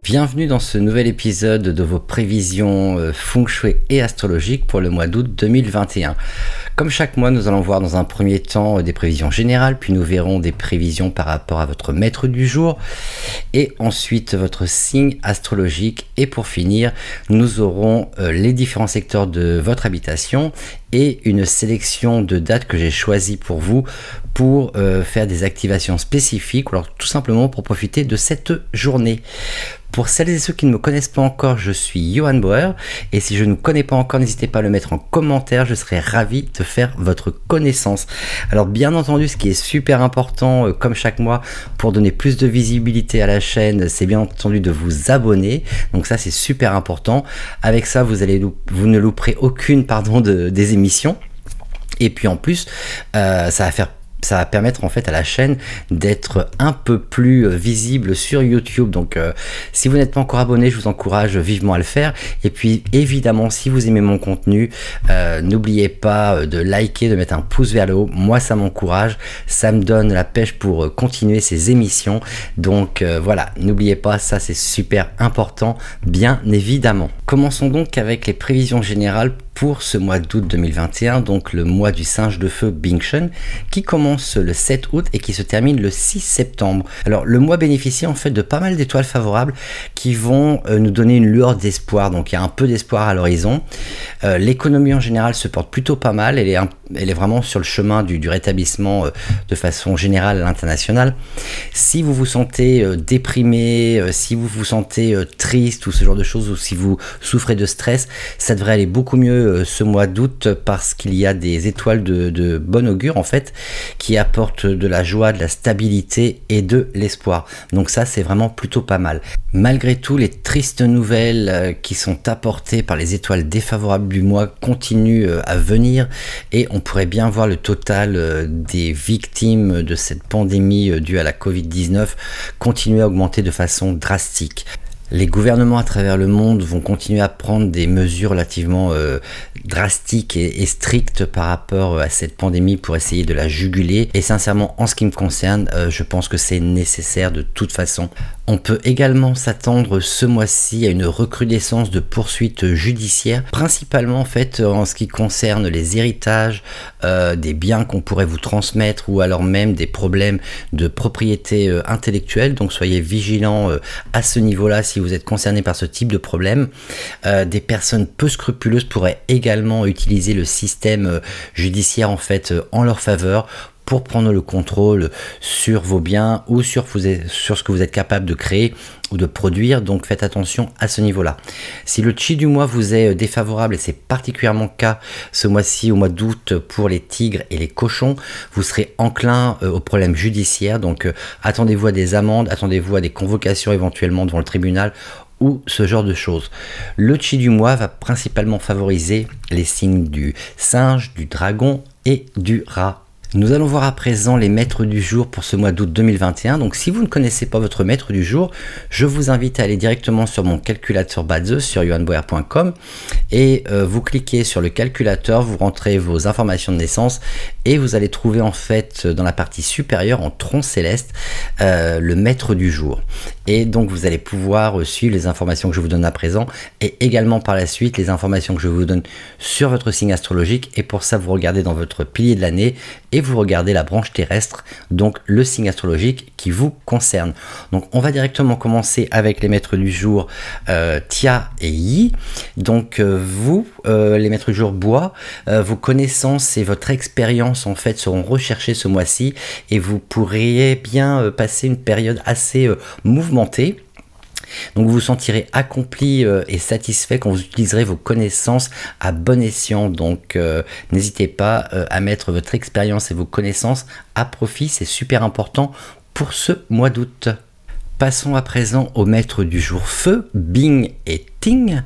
Bienvenue dans ce nouvel épisode de vos prévisions feng shui et astrologiques pour le mois d'août 2021. Comme chaque mois, nous allons voir dans un premier temps des prévisions générales, puis nous verrons des prévisions par rapport à votre maître du jour, et ensuite votre signe astrologique. Et pour finir, nous aurons les différents secteurs de votre habitation et une sélection de dates que j'ai choisies pour vous pour faire des activations spécifiques, ou alors tout simplement pour profiter de cette journée. Pour celles et ceux qui ne me connaissent pas encore, je suis Johan Bauer, et si je ne vous connais pas encore, n'hésitez pas à le mettre en commentaire, je serai ravi de faire votre connaissance. Alors bien entendu, ce qui est super important, comme chaque mois, pour donner plus de visibilité à la chaîne, c'est bien entendu de vous abonner, donc ça c'est super important. Avec ça, vous ne louperez aucune des émissions, et puis en plus, ça va permettre en fait à la chaîne d'être un peu plus visible sur YouTube. Donc si vous n'êtes pas encore abonné, je vous encourage vivement à le faire. Et puis évidemment, si vous aimez mon contenu, n'oubliez pas de liker, de mettre un pouce vers le haut. Moi, ça m'encourage, ça me donne la pêche pour continuer ces émissions. Donc voilà, n'oubliez pas, ça c'est super important, bien évidemment. Commençons donc avec les prévisions générales pour ce mois d'août 2021, donc le mois du singe de feu Bingshun, qui commence le 7 août et qui se termine le 6 septembre. Alors le mois bénéficie en fait de pas mal d'étoiles favorables qui vont nous donner une lueur d'espoir, donc il y a un peu d'espoir à l'horizon. L'économie en général se porte plutôt pas mal, elle est vraiment sur le chemin du rétablissement de façon générale à l'international. Si vous vous sentez déprimé, si vous vous sentez triste ou ce genre de choses, ou si vous souffrez de stress, ça devrait aller beaucoup mieux ce mois d'août, parce qu'il y a des étoiles de bon augure en fait qui apportent de la joie, de la stabilité et de l'espoir. Donc ça c'est vraiment plutôt pas mal. Malgré tout, les tristes nouvelles qui sont apportées par les étoiles défavorables du mois continuent à venir, et on pourrait bien voir le total des victimes de cette pandémie due à la Covid-19 continuer à augmenter de façon drastique. Les gouvernements à travers le monde vont continuer à prendre des mesures relativement drastiques et strictes par rapport à cette pandémie pour essayer de la juguler. Et sincèrement, en ce qui me concerne, je pense que c'est nécessaire de toute façon. On peut également s'attendre ce mois-ci à une recrudescence de poursuites judiciaires, principalement en fait en ce qui concerne les héritages, des biens qu'on pourrait vous transmettre, ou alors même des problèmes de propriété intellectuelle. Donc soyez vigilants à ce niveau-là si vous êtes concerné par ce type de problème. Des personnes peu scrupuleuses pourraient également utiliser le système judiciaire en fait en leur faveur pour prendre le contrôle sur vos biens ou sur ce que vous êtes capable de créer ou de produire. Donc faites attention à ce niveau-là. Si le chi du mois vous est défavorable, et c'est particulièrement le cas ce mois-ci, au mois d'août, pour les tigres et les cochons, vous serez enclin aux problèmes judiciaires. Donc attendez-vous à des amendes, attendez-vous à des convocations éventuellement devant le tribunal, ou ce genre de choses. Le chi du mois va principalement favoriser les signes du singe, du dragon et du rat. Nous allons voir à présent les maîtres du jour pour ce mois d'août 2021. Donc si vous ne connaissez pas votre maître du jour, je vous invite à aller directement sur mon calculateur Badze sur johanbauer.com, et vous cliquez sur le calculateur, vous rentrez vos informations de naissance, et vous allez trouver en fait dans la partie supérieure en tronc céleste le maître du jour. Et donc vous allez pouvoir suivre les informations que je vous donne à présent, et également par la suite les informations que je vous donne sur votre signe astrologique. Et pour ça, vous regardez dans votre pilier de l'année et vous regardez la branche terrestre, donc le signe astrologique qui vous concerne. Donc on va directement commencer avec les maîtres du jour Tia et Yi. Donc vous, les maîtres du jour bois, vos connaissances et votre expérience en fait seront recherchées ce mois-ci, et vous pourriez bien passer une période assez mouvementée. Donc vous vous sentirez accompli et satisfait quand vous utiliserez vos connaissances à bon escient. Donc n'hésitez pas à mettre votre expérience et vos connaissances à profit, c'est super important pour ce mois d'août. Passons à présent aux maîtres du jour feu, Bing et Ting.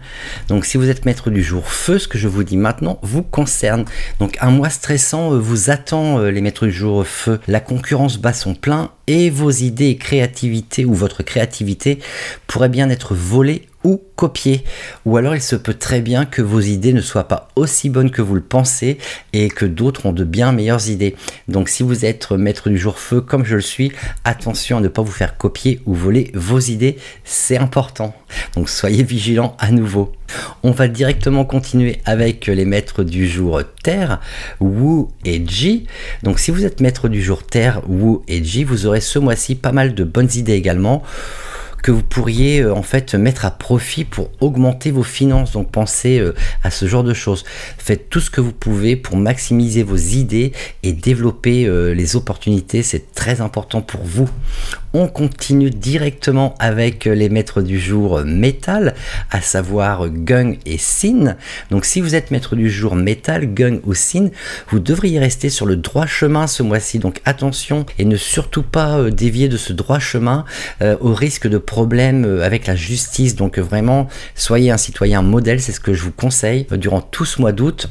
Donc si vous êtes maître du jour feu, ce que je vous dis maintenant vous concerne. Donc un mois stressant vous attend, les maîtres du jour feu. La concurrence bat son plein, et vos idées et créativité, ou votre créativité, pourrait bien être volée ou copier. Ou alors il se peut très bien que vos idées ne soient pas aussi bonnes que vous le pensez et que d'autres ont de bien meilleures idées. Donc si vous êtes maître du jour feu comme je le suis, attention à ne pas vous faire copier ou voler vos idées, c'est important. Donc soyez vigilants à nouveau. On va directement continuer avec les maîtres du jour Terre, Wu et Ji. Donc si vous êtes maître du jour Terre, Wu et Ji, vous aurez ce mois-ci pas mal de bonnes idées également, que vous pourriez en fait mettre à profit pour augmenter vos finances. Donc pensez à ce genre de choses. Faites tout ce que vous pouvez pour maximiser vos idées et développer les opportunités. C'est très important pour vous. On continue directement avec les maîtres du jour métal, à savoir Gung et Sin. Donc si vous êtes maître du jour métal, Gung ou Sin, vous devriez rester sur le droit chemin ce mois-ci. Donc attention et ne surtout pas dévier de ce droit chemin au risque de problèmes avec la justice. Donc vraiment, soyez un citoyen modèle, c'est ce que je vous conseille durant tout ce mois d'août,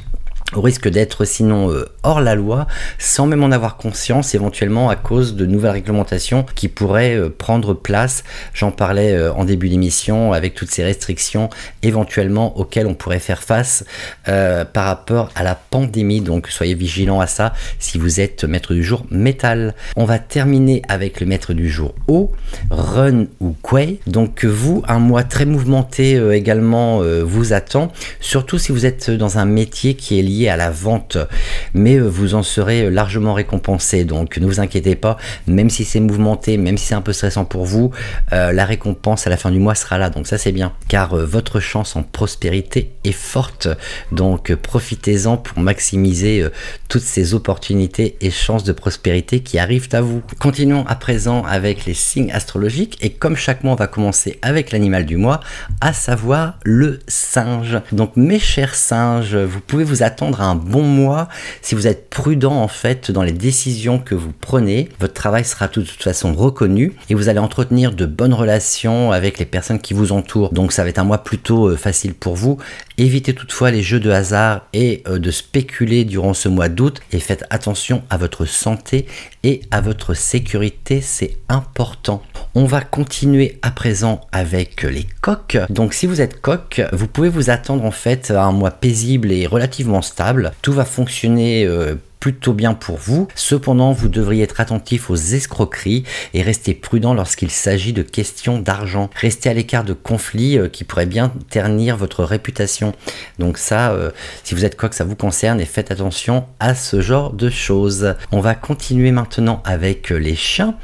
au risque d'être sinon hors la loi, sans même en avoir conscience, éventuellement à cause de nouvelles réglementations qui pourraient prendre place. J'en parlais en début d'émission, avec toutes ces restrictions éventuellement auxquelles on pourrait faire face par rapport à la pandémie. Donc soyez vigilants à ça si vous êtes maître du jour métal. On va terminer avec le maître du jour eau, Run ou Kuei. Donc vous, un mois très mouvementé également vous attend, surtout si vous êtes dans un métier qui est lié à la vente, mais vous en serez largement récompensé. Donc ne vous inquiétez pas, même si c'est mouvementé, même si c'est un peu stressant pour vous, la récompense à la fin du mois sera là. Donc ça c'est bien, car votre chance en prospérité est forte. Donc profitez-en pour maximiser toutes ces opportunités et chances de prospérité qui arrivent à vous. Continuons à présent avec les signes astrologiques, et comme chaque mois on va commencer avec l'animal du mois, à savoir le singe. Donc mes chers singes, vous pouvez vous attendre à un bon mois si vous êtes prudent en fait dans les décisions que vous prenez. Votre travail sera de toute façon reconnu et vous allez entretenir de bonnes relations avec les personnes qui vous entourent. Donc ça va être un mois plutôt facile pour vous. Évitez toutefois les jeux de hasard et de spéculer durant ce mois d'août, et faites attention à votre santé et à votre sécurité, c'est important. On va continuer à présent avec les coqs. Donc si vous êtes coq, vous pouvez vous attendre en fait à un mois paisible et relativement stable. Tout va fonctionner plutôt bien pour vous. Cependant, vous devriez être attentif aux escroqueries et rester prudent lorsqu'il s'agit de questions d'argent. Restez à l'écart de conflits qui pourraient bien ternir votre réputation. Donc ça, si vous êtes coq, ça vous concerne, et faites attention à ce genre de choses. On va continuer maintenant avec les chiens.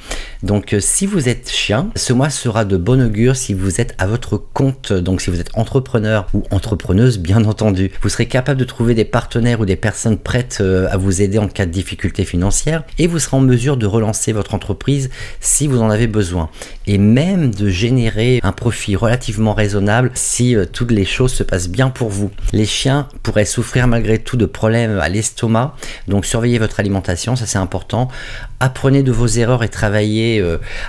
Donc si vous êtes chien, ce mois sera de bon augure si vous êtes à votre compte. Donc si vous êtes entrepreneur ou entrepreneuse, bien entendu, vous serez capable de trouver des partenaires ou des personnes prêtes à vous aider en cas de difficulté financière, et vous serez en mesure de relancer votre entreprise si vous en avez besoin, et même de générer un profit relativement raisonnable si toutes les choses se passent bien pour vous. Les chiens pourraient souffrir malgré tout de problèmes à l'estomac, donc surveillez votre alimentation, ça c'est important. Apprenez de vos erreurs et travaillez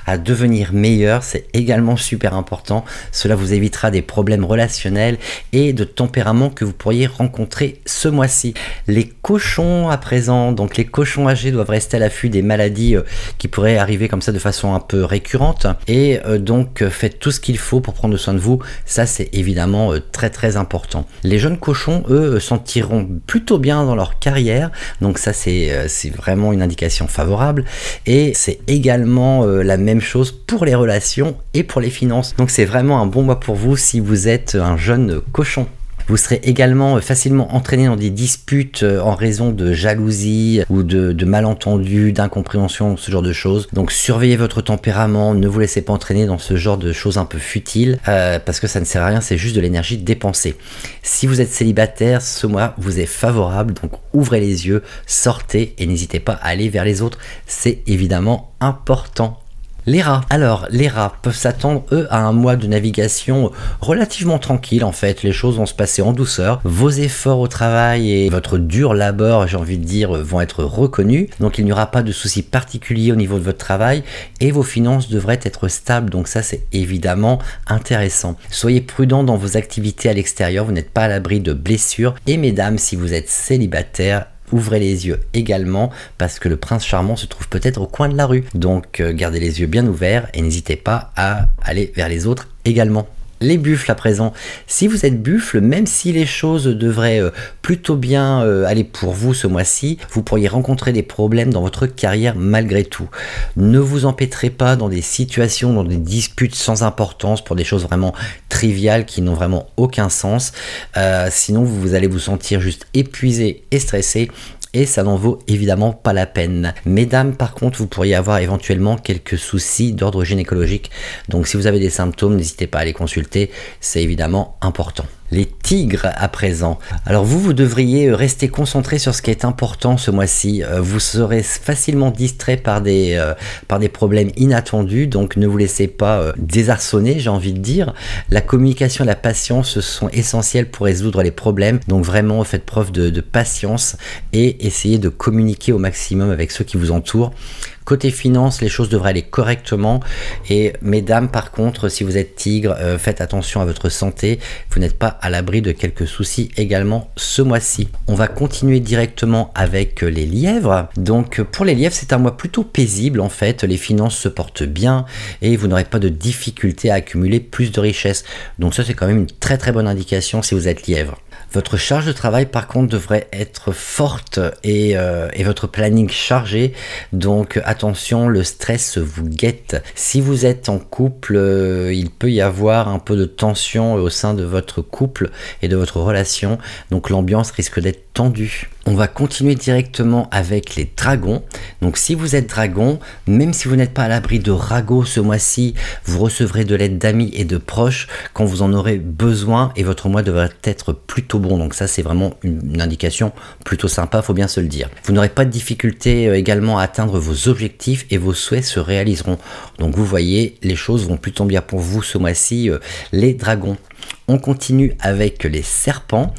à devenir meilleur, c'est également super important. Cela vous évitera des problèmes relationnels et de tempérament que vous pourriez rencontrer ce mois-ci. Les cochons à présent, donc les cochons âgés doivent rester à l'affût des maladies qui pourraient arriver comme ça de façon un peu récurrente, et donc faites tout ce qu'il faut pour prendre soin de vous, ça c'est évidemment très important. Les jeunes cochons, eux, s'en tireront plutôt bien dans leur carrière, donc ça c'est vraiment une indication favorable. Et c'est également la même chose pour les relations et pour les finances. Donc c'est vraiment un bon mois pour vous si vous êtes un jeune cochon. Vous serez également facilement entraîné dans des disputes en raison de jalousie ou de malentendus, d'incompréhension, ce genre de choses. Donc surveillez votre tempérament, ne vous laissez pas entraîner dans ce genre de choses un peu futiles parce que ça ne sert à rien, c'est juste de l'énergie dépensée. Si vous êtes célibataire, ce mois vous est favorable, donc ouvrez les yeux, sortez et n'hésitez pas à aller vers les autres, c'est évidemment important. Les rats. Alors, les rats peuvent s'attendre, eux, à un mois de navigation relativement tranquille. En fait, les choses vont se passer en douceur. Vos efforts au travail et votre dur labeur, j'ai envie de dire, vont être reconnus. Donc, il n'y aura pas de soucis particuliers au niveau de votre travail et vos finances devraient être stables. Donc, ça, c'est évidemment intéressant. Soyez prudent dans vos activités à l'extérieur. Vous n'êtes pas à l'abri de blessures. Et mesdames, si vous êtes célibataire, ouvrez les yeux également parce que le prince charmant se trouve peut-être au coin de la rue. Donc gardez les yeux bien ouverts et n'hésitez pas à aller vers les autres également. Les buffles à présent. Si vous êtes buffle, même si les choses devraient plutôt bien aller pour vous ce mois-ci, vous pourriez rencontrer des problèmes dans votre carrière malgré tout. Ne vous empêtrez pas dans des situations, dans des disputes sans importance pour des choses vraiment triviales qui n'ont vraiment aucun sens. Sinon, vous allez vous sentir juste épuisé et stressé. Et ça n'en vaut évidemment pas la peine. Mesdames, par contre, vous pourriez avoir éventuellement quelques soucis d'ordre gynécologique. Donc si vous avez des symptômes, n'hésitez pas à les consulter, c'est évidemment important. Les tigres à présent. Alors vous devriez rester concentré sur ce qui est important ce mois-ci. Vous serez facilement distrait par des problèmes inattendus, donc ne vous laissez pas désarçonner, j'ai envie de dire. La communication et la patience sont essentielles pour résoudre les problèmes, donc vraiment faites preuve de patience et essayez de communiquer au maximum avec ceux qui vous entourent. Côté finance, les choses devraient aller correctement. Et mesdames, par contre, si vous êtes tigre, faites attention à votre santé. Vous n'êtes pas à l'abri de quelques soucis également ce mois-ci. On va continuer directement avec les lièvres. Donc pour les lièvres, c'est un mois plutôt paisible en fait. Les finances se portent bien et vous n'aurez pas de difficulté à accumuler plus de richesses. Donc ça, c'est quand même une très très bonne indication si vous êtes lièvre. Votre charge de travail par contre devrait être forte et votre planning chargé, donc attention, le stress vous guette. Si vous êtes en couple, il peut y avoir un peu de tension au sein de votre couple et de votre relation, donc l'ambiance risque d'être tendue. On va continuer directement avec les dragons. Donc si vous êtes dragon, même si vous n'êtes pas à l'abri de ragots ce mois-ci, vous recevrez de l'aide d'amis et de proches quand vous en aurez besoin et votre mois devrait être plutôt bon. Donc ça, c'est vraiment une indication plutôt sympa, faut bien se le dire. Vous n'aurez pas de difficulté également à atteindre vos objectifs et vos souhaits se réaliseront. Donc vous voyez, les choses vont plutôt bien pour vous ce mois-ci, les dragons. On continue avec les serpents.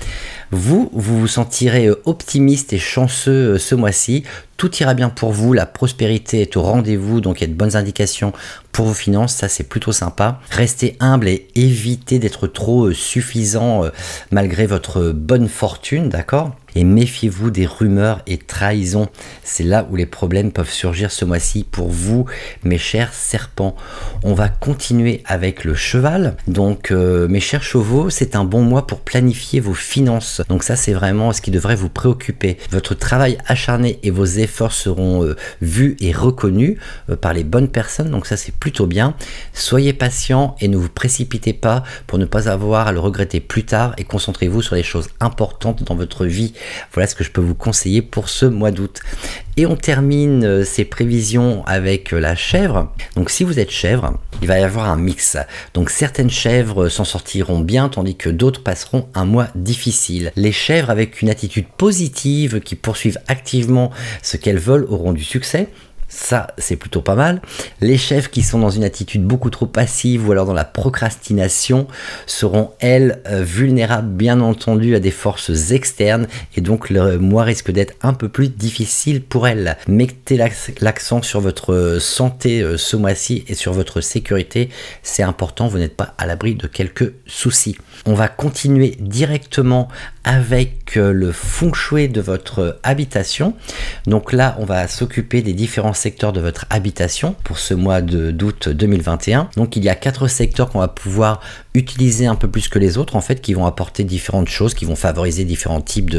Vous vous sentirez optimiste et chanceux ce mois-ci. Tout ira bien pour vous, la prospérité est au rendez-vous, donc il y a de bonnes indications pour vos finances, ça c'est plutôt sympa. Restez humble et évitez d'être trop suffisant malgré votre bonne fortune, d'accord ? Et méfiez-vous des rumeurs et trahisons, c'est là où les problèmes peuvent surgir ce mois-ci pour vous, mes chers serpents. On va continuer avec le cheval, donc mes chers chevaux, c'est un bon mois pour planifier vos finances. Donc ça c'est vraiment ce qui devrait vous préoccuper. Votre travail acharné et vos efforts seront vus et reconnus par les bonnes personnes, donc ça c'est plutôt bien. Soyez patient et ne vous précipitez pas pour ne pas avoir à le regretter plus tard et concentrez-vous sur les choses importantes dans votre vie. Voilà ce que je peux vous conseiller pour ce mois d'août. Et on termine ces prévisions avec la chèvre. Donc si vous êtes chèvre, il va y avoir un mix. Donc certaines chèvres s'en sortiront bien, tandis que d'autres passeront un mois difficile. Les chèvres avec une attitude positive, qui poursuivent activement ce qu'elles veulent, auront du succès. Ça, c'est plutôt pas mal. Les chèvres qui sont dans une attitude beaucoup trop passive ou alors dans la procrastination seront, elles, vulnérables bien entendu à des forces externes et donc le mois risque d'être un peu plus difficile pour elles. Mettez l'accent sur votre santé ce mois-ci et sur votre sécurité. C'est important, vous n'êtes pas à l'abri de quelques soucis. On va continuer directement avec le feng shui de votre habitation. Donc là, on va s'occuper des différents secteurs de votre habitation pour ce mois d'août 2021. Donc il y a 4 secteurs qu'on va pouvoir utiliser un peu plus que les autres en fait, qui vont apporter différentes choses, qui vont favoriser différents types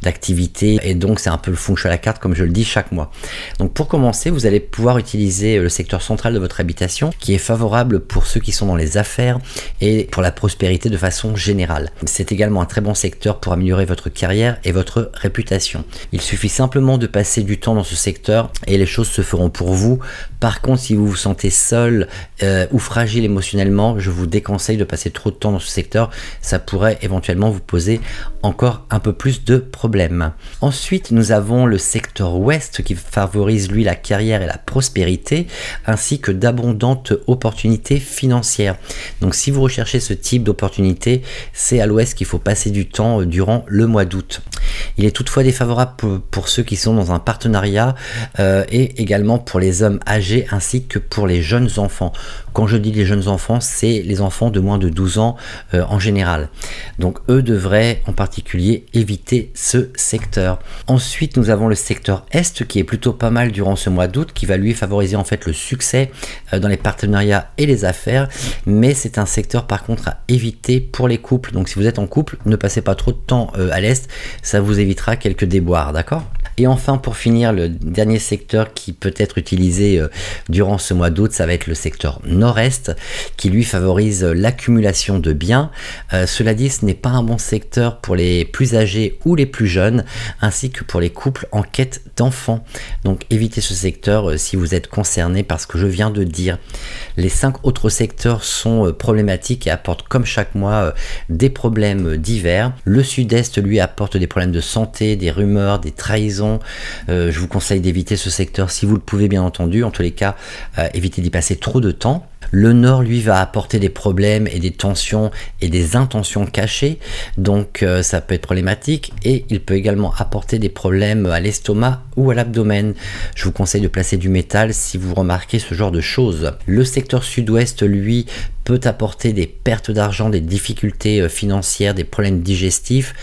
d'activités et donc c'est un peu le feng shui à la carte comme je le dis chaque mois. Donc pour commencer, vous allez pouvoir utiliser le secteur central de votre habitation qui est favorable pour ceux qui sont dans les affaires et pour la prospérité de façon générale. C'est également un très bon secteur pour améliorer votre carrière et votre réputation. Il suffit simplement de passer du temps dans ce secteur et les choses se feront pour vous. Par contre, si vous vous sentez seul ou fragile émotionnellement, je vous déconseille de passer trop de temps dans ce secteur. Ça pourrait éventuellement vous poser encore un peu plus de problèmes. Ensuite, nous avons le secteur ouest qui favorise lui la carrière et la prospérité ainsi que d'abondantes opportunités financières. Donc si vous recherchez ce type d'opportunité, c'est à l'ouest qu'il faut passer du temps durant le mois d'août. Il est toutefois défavorable pour ceux qui sont dans un partenariat et également également pour les hommes âgés ainsi que pour les jeunes enfants. Quand je dis les jeunes enfants, c'est les enfants de moins de 12 ans en général. Donc eux devraient en particulier éviter ce secteur. Ensuite, nous avons le secteur Est qui est plutôt pas mal durant ce mois d'août, qui va lui favoriser en fait le succès dans les partenariats et les affaires, mais c'est un secteur par contre à éviter pour les couples. Donc si vous êtes en couple, ne passez pas trop de temps à l'Est, ça vous évitera quelques déboires, d'accord? Et enfin, pour finir, le dernier secteur qui peut être utilisé durant ce mois d'août, ça va être le secteur Nord-Est, qui lui favorise l'accumulation de biens. Cela dit, ce n'est pas un bon secteur pour les plus âgés ou les plus jeunes, ainsi que pour les couples en quête d'enfants. Donc évitez ce secteur si vous êtes concerné par ce que je viens de dire. Les 5 autres secteurs sont problématiques et apportent comme chaque mois des problèmes divers. Le Sud-Est, lui, apporte des problèmes de santé, des rumeurs, des trahisons. Je vous conseille d'éviter ce secteur si vous le pouvez, bien entendu. En tous les cas, évitez d'y passer trop de temps. Le Nord, lui, va apporter des problèmes et des tensions et des intentions cachées, donc ça peut être problématique, et il peut également apporter des problèmes à l'estomac ou à l'abdomen. Je vous conseille de placer du métal si vous remarquez ce genre de choses. Le secteur Sud-Ouest, lui, peut apporter des pertes d'argent, des difficultés financières, des problèmes digestifs,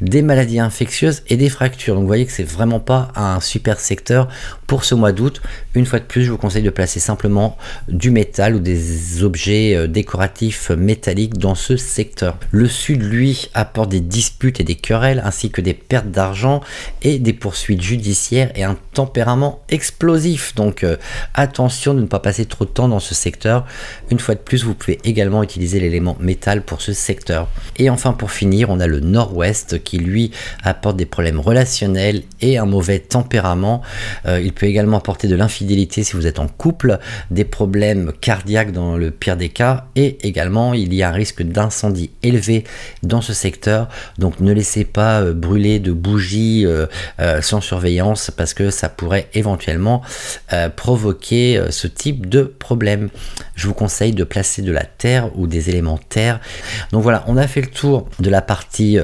des maladies infectieuses et des fractures. Donc vous voyez que c'est vraiment pas un super secteur pour ce mois d'août. Une fois de plus, je vous conseille de placer simplement du métal ou des objets décoratifs métalliques dans ce secteur. Le Sud, lui, apporte des disputes et des querelles, ainsi que des pertes d'argent et des poursuites judiciaires et un tempérament explosif. Donc attention de ne pas passer trop de temps dans ce secteur. Une fois de plus, vous pouvez également utiliser l'élément métal pour ce secteur. Et enfin, pour finir, on a le Nord-Ouest qui lui apporte des problèmes relationnels et un mauvais tempérament. Il peut également apporter de l'infidélité si vous êtes en couple, des problèmes cardiaques dans le pire des cas, et également il y a un risque d'incendie élevé dans ce secteur. Donc ne laissez pas brûler de bougies sans surveillance, parce que ça pourrait éventuellement provoquer ce type de problème. Je vous conseille de placer de la terre ou des éléments terre. Donc voilà, on a fait le tour de la partie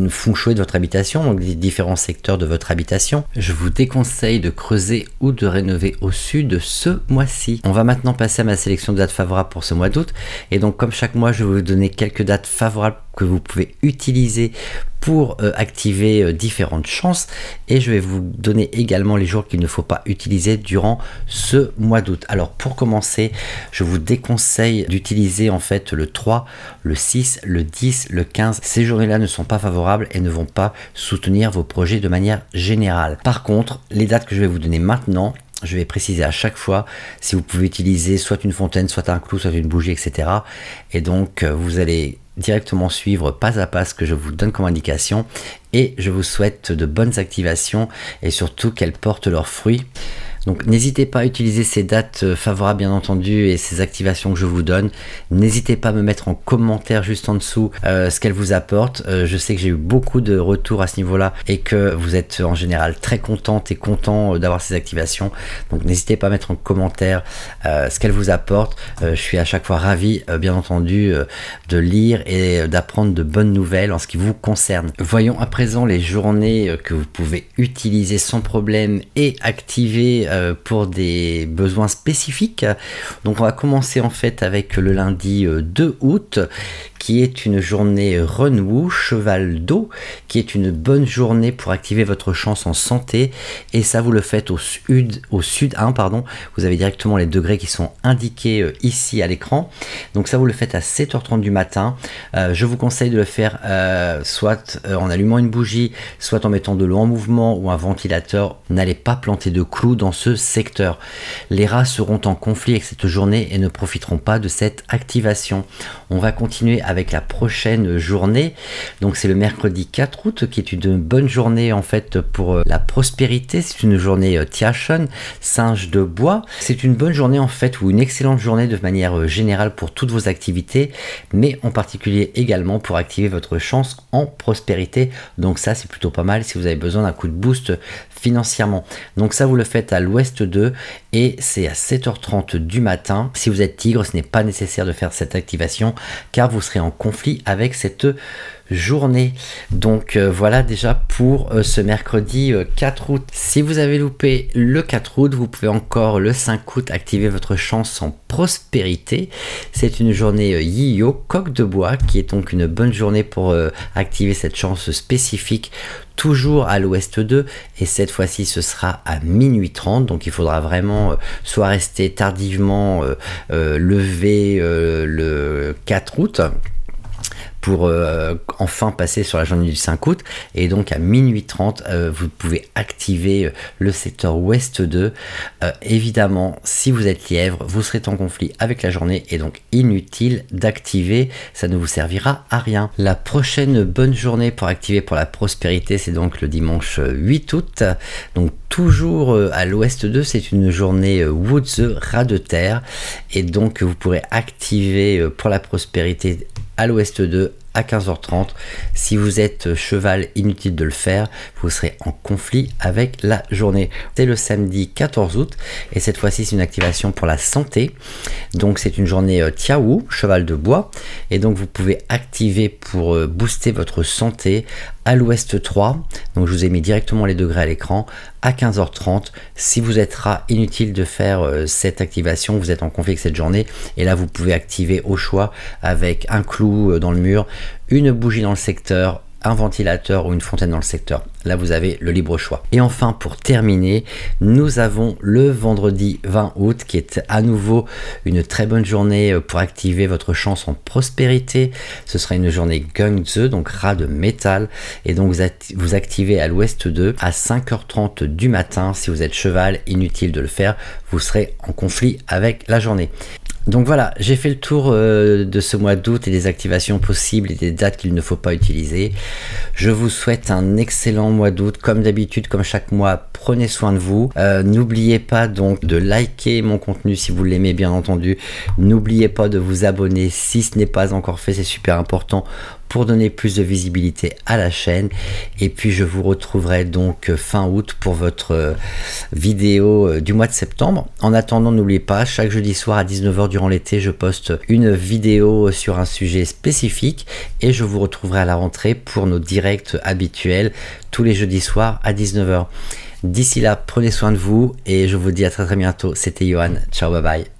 feng shui de votre habitation, donc des différents secteurs de votre habitation. Je vous déconseille de creuser ou de rénover au sud ce mois-ci. On va maintenant passer à ma sélection de dates favorables pour ce mois d'août, et donc comme chaque mois, je vais vous donner quelques dates favorables que vous pouvez utiliser pour activer différentes chances, et je vais vous donner également les jours qu'il ne faut pas utiliser durant ce mois d'août. Alors pour commencer, je vous déconseille d'utiliser en fait le 3, le 6, le 10, le 15. Ces journées-là ne sont pas favorables et ne vont pas soutenir vos projets de manière générale. Par contre, les dates que je vais vous donner maintenant, je vais préciser à chaque fois si vous pouvez utiliser soit une fontaine, soit un clou, soit une bougie, etc. Et donc vous allez directement suivre pas à pas ce que je vous donne comme indication, et je vous souhaite de bonnes activations et surtout qu'elles portent leurs fruits. Donc n'hésitez pas à utiliser ces dates favorables bien entendu et ces activations que je vous donne. N'hésitez pas à me mettre en commentaire juste en dessous ce qu'elles vous apportent. Je sais que j'ai eu beaucoup de retours à ce niveau-là et que vous êtes en général très contente et content d'avoir ces activations. Donc n'hésitez pas à mettre en commentaire ce qu'elles vous apportent. Je suis à chaque fois ravi bien entendu de lire et d'apprendre de bonnes nouvelles en ce qui vous concerne. Voyons à présent les journées que vous pouvez utiliser sans problème et activer pour des besoins spécifiques. Donc on va commencer en fait avec le lundi 2 août qui est une journée Renwu, cheval d'eau, qui est une bonne journée pour activer votre chance en santé, et ça vous le faites au sud 1, pardon. Vous avez directement les degrés qui sont indiqués ici à l'écran, donc ça vous le faites à 7h30 du matin. Je vous conseille de le faire soit en allumant une bougie, soit en mettant de l'eau en mouvement ou un ventilateur. N'allez pas planter de clous dans ce secteur. Les rats seront en conflit avec cette journée et ne profiteront pas de cette activation. On va continuer avec la prochaine journée, donc c'est le mercredi 4 août qui est une bonne journée en fait pour la prospérité. C'est une journée Tiachen, singe de bois. C'est une bonne journée en fait, ou une excellente journée de manière générale pour toutes vos activités, mais en particulier également pour activer votre chance en prospérité. Donc ça c'est plutôt pas mal si vous avez besoin d'un coup de boost financièrement. Donc ça vous le faites à l'ouest 2 et c'est à 7h30 du matin. Si vous êtes tigre, ce n'est pas nécessaire de faire cette activation car vous serez en conflit avec cette journée. Donc voilà déjà pour ce mercredi 4 août. Si vous avez loupé le 4 août, vous pouvez encore le 5 août activer votre chance en prospérité. C'est une journée Yi-Yo, coq de bois, qui est donc une bonne journée pour activer cette chance spécifique, toujours à l'ouest 2, et cette fois-ci ce sera à minuit 30, donc il faudra vraiment soit rester tardivement levé le 4 août pour enfin passer sur la journée du 5 août, et donc à minuit 30 vous pouvez activer le secteur ouest 2. Évidemment, si vous êtes lièvre, vous serez en conflit avec la journée, et donc inutile d'activer, ça ne vous servira à rien. La prochaine bonne journée pour activer pour la prospérité, c'est donc le dimanche 8 août, donc toujours à l'ouest 2, c'est une journée Woods, ras de terre, et donc vous pourrez activer pour la prospérité à l'ouest 2 à 15h30. Si vous êtes cheval, inutile de le faire, vous serez en conflit avec la journée. C'est le samedi 14 août, et cette fois-ci c'est une activation pour la santé, donc c'est une journée Tiawu, cheval de bois, et donc vous pouvez activer pour booster votre santé à l'ouest 3, donc je vous ai mis directement les degrés à l'écran, à 15h30. Si vous êtes rat, inutile de faire cette activation, vous êtes en conflit avec cette journée, et là vous pouvez activer au choix avec un clou dans le mur, une bougie dans le secteur, un ventilateur ou une fontaine dans le secteur. Là vous avez le libre choix. Et enfin, pour terminer, nous avons le vendredi 20 août qui est à nouveau une très bonne journée pour activer votre chance en prospérité. Ce sera une journée Gungze, donc rat de métal, et donc vous activez à l'ouest 2 à 5h30 du matin. Si vous êtes cheval, inutile de le faire, vous serez en conflit avec la journée. Donc voilà, j'ai fait le tour de ce mois d'août et des activations possibles et des dates qu'il ne faut pas utiliser. Je vous souhaite un excellent mois d'août. Comme d'habitude, comme chaque mois, prenez soin de vous. N'oubliez pas donc de liker mon contenu si vous l'aimez, bien entendu. N'oubliez pas de vous abonner si ce n'est pas encore fait, c'est super important pour donner plus de visibilité à la chaîne. Et puis je vous retrouverai donc fin août pour votre vidéo du mois de septembre. En attendant, n'oubliez pas, chaque jeudi soir à 19h durant l'été, je poste une vidéo sur un sujet spécifique, et je vous retrouverai à la rentrée pour nos directs habituels tous les jeudis soirs à 19h. D'ici là, prenez soin de vous, et je vous dis à très bientôt. C'était Johan, ciao, bye bye.